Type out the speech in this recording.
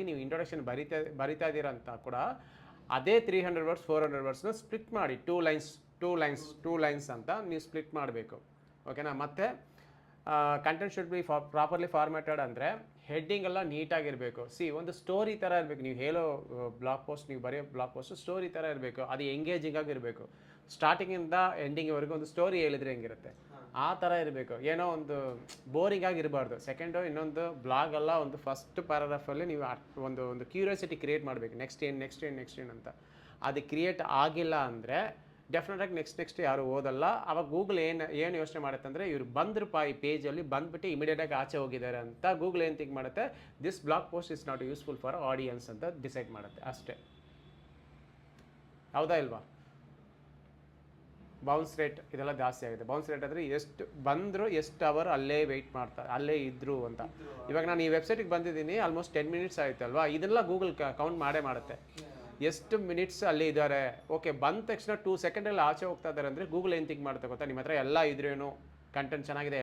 ನೀವು ಇಂಟ್ರೊಡಕ್ಷನ್ ಬರಿತಾ ಇದ್ದೀರಾ ಅಂತ ಕೂಡ ಅದೇ 300 ವರ್ಡ್ಸ್ 400 ವರ್ಡ್ಸ್ನ ಸ್ಪ್ಲಿಟ್ ಮಾಡಿ ಟೂ ಲೈನ್ಸ್ ಅಂತ ನೀವು ಸ್ಪ್ಲಿಟ್ ಮಾಡಬೇಕು. ಓಕೆನಾ? ಮತ್ತು content should be properly formatted ಅಂದರೆ ಹೆಡ್ಡಿಂಗ್ ಎಲ್ಲ ನೀಟಾಗಿರಬೇಕು. ಒಂದು ಸ್ಟೋರಿ ಥರ ಇರಬೇಕು. ನೀವು ಹೇಳೋ ಬ್ಲಾಗ್ ಪೋಸ್ಟ್, ನೀವು ಬರೆಯೋ ಬ್ಲಾಗ್ ಪೋಸ್ಟ್ ಸ್ಟೋರಿ ಥರ ಇರಬೇಕು. ಅದು ಎಂಗೇಜಿಂಗ್ ಆಗಿರಬೇಕು. ಸ್ಟಾರ್ಟಿಂಗಿಂದ ಎಂಡಿಂಗ್ವರೆಗೂ ಒಂದು ಸ್ಟೋರಿ ಹೇಳಿದ್ರೆ ಹೆಂಗಿರುತ್ತೆ ಆ ಥರ ಇರಬೇಕು. ಏನೋ ಒಂದು ಬೋರಿಂಗ್ ಆಗಿರಬಾರ್ದು. ಸೆಕೆಂಡು, ಇನ್ನೊಂದು ಬ್ಲಾಗೆಲ್ಲ ಒಂದು ಫಸ್ಟ್ ಪ್ಯಾರಾಗ್ರಾಫಲ್ಲಿ ನೀವು ಒಂದು ಕ್ಯೂರಿಯಾಸಿಟಿ ಕ್ರಿಯೇಟ್ ಮಾಡಬೇಕು. ನೆಕ್ಸ್ಟ್ ಏನು ಅಂತ. ಅದು ಕ್ರಿಯೇಟ್ ಆಗಿಲ್ಲ ಅಂದರೆ ಡೆಫಿನೆಟಾಗಿ ನೆಕ್ಸ್ಟ್ ಯಾರು ಓದಲ್ಲ. ಅವಾಗ ಗೂಗಲ್ ಏನು ಯೋಚನೆ ಮಾಡುತ್ತೆ ಅಂದರೆ ಇವ್ರು ಬಂದ್ರಪ್ಪ ಈ ಪೇಜಲ್ಲಿ ಬಂದುಬಿಟ್ಟು ಇಮಿಡಿಯೇಟಾಗಿ ಆಚೆ ಹೋಗಿದ್ದಾರೆ ಅಂತ ಗೂಗಲ್ ಏನು ಥಿಂಕ್ ಮಾಡುತ್ತೆ, this blog post is not useful for audience ಅಂತ ಡಿಸೈಡ್ ಮಾಡುತ್ತೆ ಅಷ್ಟೇ. ಹೌದಾ ಇಲ್ವಾ? ಬೌನ್ಸ್ ರೇಟ್ ಇದೆಲ್ಲ ಜಾಸ್ತಿ ಆಗುತ್ತೆ. ಬೌನ್ಸ್ ರೇಟ್ ಅಂದರೆ ಎಷ್ಟು ಬಂದರೂ ಎಷ್ಟು ಅವರ್ ಅಲ್ಲೇ ವೆಯ್ಟ್ ಮಾಡ್ತಾರೆ, ಅಲ್ಲೇ ಇದ್ದರು ಅಂತ. ಇವಾಗ ನಾನು ಈ ವೆಬ್ಸೈಟಿಗೆ ಬಂದಿದ್ದೀನಿ, ಆಲ್ಮೋಸ್ಟ್ 10 ಮಿನಿಟ್ಸ್ ಆಯಿತಲ್ವಾ, ಇದೆಲ್ಲ ಗೂಗಲ್ ಕೌಂಟ್ ಮಾಡುತ್ತೆ ಎಷ್ಟು ಮಿನಿಟ್ಸ್ ಅಲ್ಲೇ ಇದ್ದಾರೆ. ಓಕೆ, ಬಂದ ತಕ್ಷಣ 2 ಸೆಕೆಂಡಲ್ಲಿ ಆಚೆ ಹೋಗ್ತಾ ಇದ್ದಾರೆ ಅಂದರೆ ಗೂಗಲ್ ಏನು ಥಿಂಕ್ ಮಾಡುತ್ತೆ ಗೊತ್ತಾ, ನಿಮ್ಮ ಹತ್ರ ಎಲ್ಲ ಇದ್ರೇನು ಕಂಟೆಂಟ್ ಚೆನ್ನಾಗಿದೆ